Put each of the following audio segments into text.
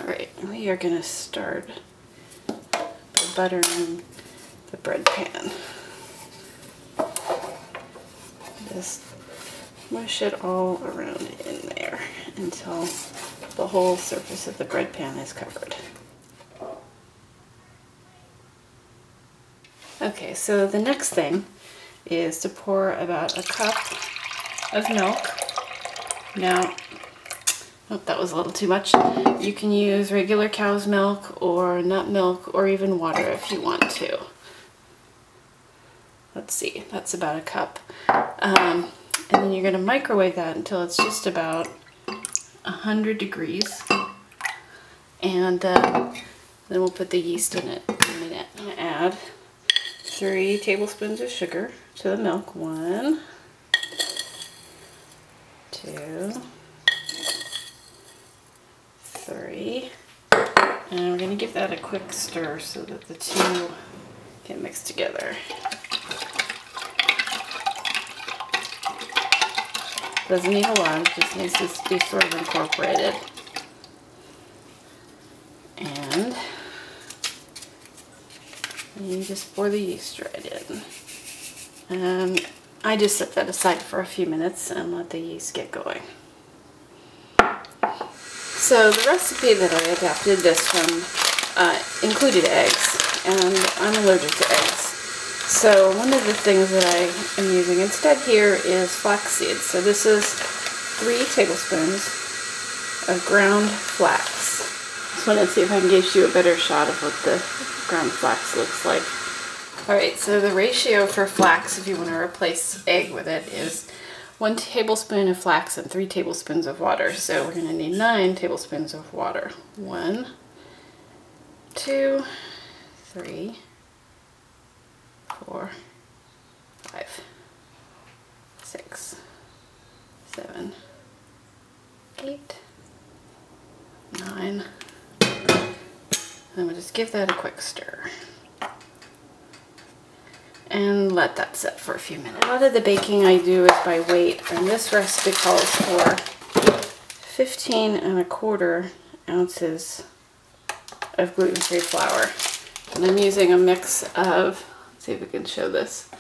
Alright, we are going to start by buttering the bread pan. Just mush it all around in there until the whole surface of the bread pan is covered. Okay, so the next thing is to pour about a cup of milk. Now, oh, that was a little too much. You can use regular cow's milk or nut milk or even water if you want to. Let's see, that's about a cup. And then you're going to microwave that until it's just about 100 degrees. And then we'll put the yeast in it in a minute. I'm going to add 3 tablespoons of sugar to the milk. 1, 2, 3. And we're going to give that a quick stir so that the two get mixed together. Doesn't need a lot, it just needs to be sort of incorporated. And you just pour the yeast right in. And I just set that aside for a few minutes and let the yeast get going. So the recipe that I adapted this from included eggs, and I'm allergic to eggs. So one of the things that I am using instead here is flax seeds. So this is 3 tablespoons of ground flax. Just wanted to see if I can give you a better shot of what the ground flax looks like. Alright, so the ratio for flax, if you want to replace egg with it, is 1 tablespoon of flax and 3 tablespoons of water. So we're going to need 9 tablespoons of water. 1, 2, 3, 4, 5, 6, 7, 8, 9. And we'll just give that a quick stir. And let that set for a few minutes. A lot of the baking I do is by weight, and this recipe calls for 15¼ ounces of gluten-free flour. And I'm using a mix of, let's see if we can show this,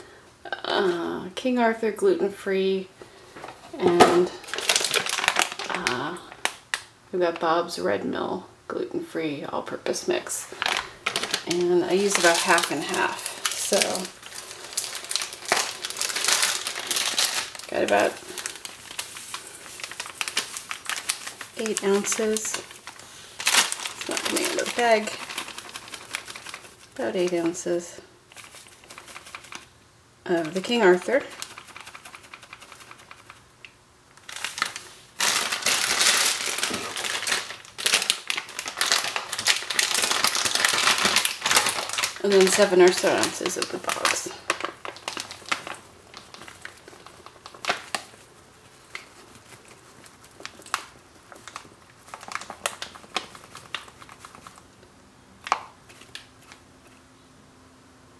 King Arthur gluten-free, and we've got Bob's Red Mill gluten-free all-purpose mix. And I use about half and half, so got about 8 ounces. It's not coming out of the bag. About 8 ounces of the King Arthur. And then 7 or so ounces of the Bob's.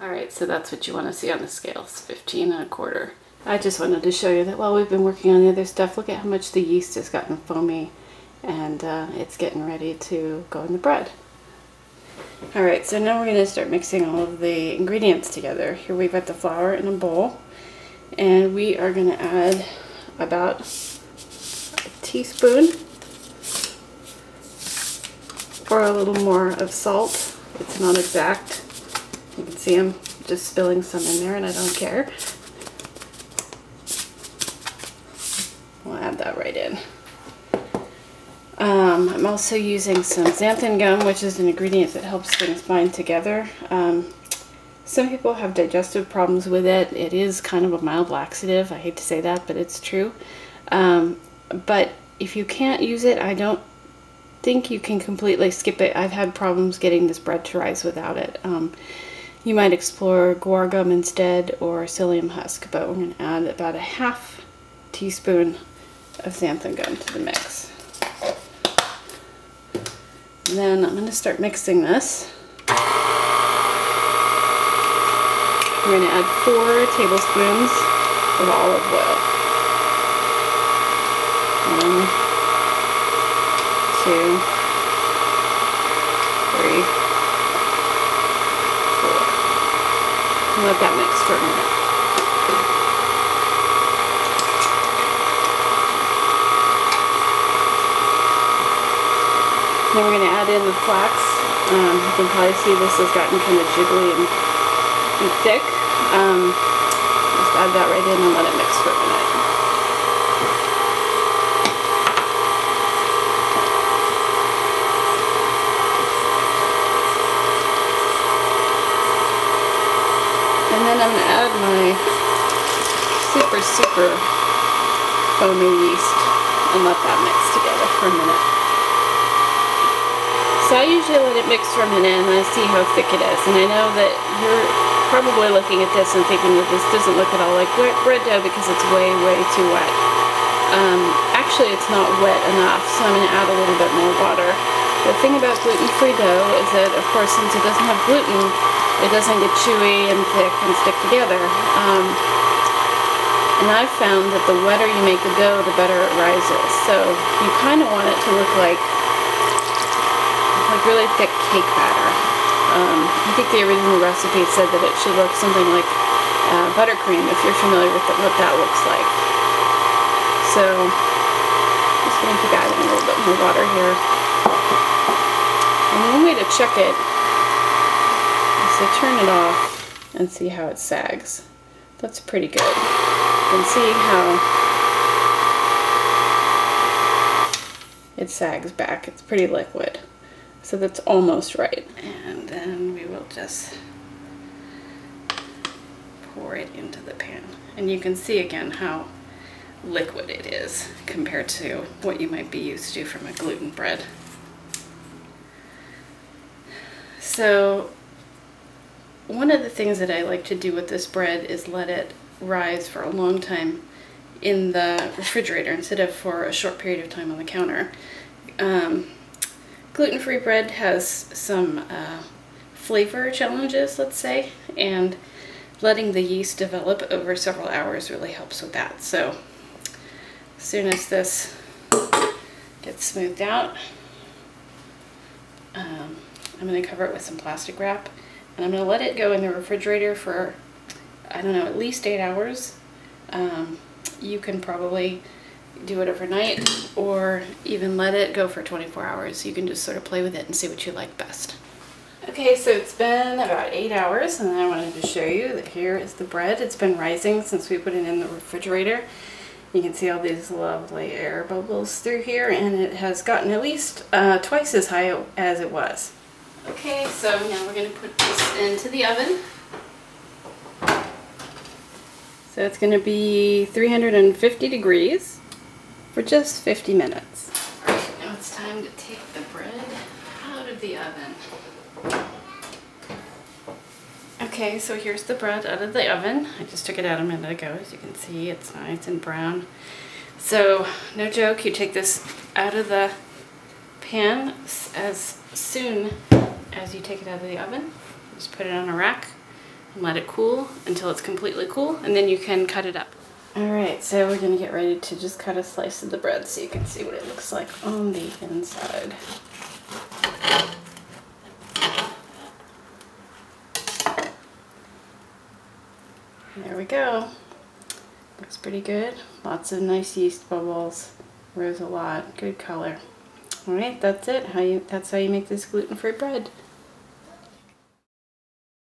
Alright, so that's what you want to see on the scales, 15¼ I just wanted to show you that while we've been working on the other stuff, look at how much the yeast has gotten foamy, and it's getting ready to go in the bread. Alright, so now we're going to start mixing all of the ingredients together. Here we've got the flour in a bowl, and we are going to add about a teaspoon or a little more of salt. It's not exact. You can see I'm just spilling some in there, and I don't care. We'll add that right in. I'm also using some xanthan gum, which is an ingredient that helps things bind together. Some people have digestive problems with it. It is kind of a mild laxative. I hate to say that, but it's true. But if you can't use it, I don't think you can completely skip it. I've had problems getting this bread to rise without it. You might explore guar gum instead, or psyllium husk, but we're going to add about a ½ teaspoon of xanthan gum to the mix. And then I'm going to start mixing this. I'm going to add 4 tablespoons of olive oil. 1, 2, and let that mix for a minute. Then we're going to add in the flax. You can probably see this has gotten kind of jiggly and thick. Just add that right in and let it mix for a minute. And then I'm going to add my super foamy yeast and let that mix together for a minute. So I usually let it mix for a minute and I see how thick it is. And I know that you're probably looking at this and thinking that this doesn't look at all like bread dough because it's way too wet. Actually, it's not wet enough, so I'm going to add a little bit more water. The thing about gluten-free dough is that, of course, since it doesn't have gluten, it doesn't get chewy and thick and stick together. And I've found that the wetter you make the dough, the better it rises. So you kind of want it to look like really thick cake batter. I think the original recipe said that it should look something like buttercream, if you're familiar with what that looks like. So just going to keep adding a little bit more water here. And one way to check it is to turn it off and see how it sags. That's pretty good. You can see how it sags back. It's pretty liquid. So that's almost right. And then we will just pour it into the pan. And you can see again how liquid it is compared to what you might be used to from a gluten bread. So one of the things that I like to do with this bread is let it rise for a long time in the refrigerator instead of for a short period of time on the counter. Gluten-free bread has some flavor challenges, let's say, and letting the yeast develop over several hours really helps with that. So as soon as this gets smoothed out, I'm going to cover it with some plastic wrap, and I'm going to let it go in the refrigerator for, I don't know, at least 8 hours. You can probably do it overnight or even let it go for 24 hours. You can just sort of play with it and see what you like best. Okay, so it's been about 8 hours and I wanted to show you that here is the bread. It's been rising since we put it in the refrigerator. You can see all these lovely air bubbles through here, and it has gotten at least twice as high as it was. Okay, so now we're going to put this into the oven. So it's going to be 350 degrees. For just 50 minutes. Alright, now it's time to take the bread out of the oven. Okay, so here's the bread out of the oven. I just took it out a minute ago. As you can see, it's nice and brown. So, no joke, you take this out of the pan as soon as you take it out of the oven. Just put it on a rack and let it cool until it's completely cool, and then you can cut it up. Alright, so we're going to get ready to just cut a slice of the bread so you can see what it looks like on the inside. There we go. Looks pretty good. Lots of nice yeast bubbles. Rose a lot. Good color. Alright, that's it. That's how you make this gluten-free bread.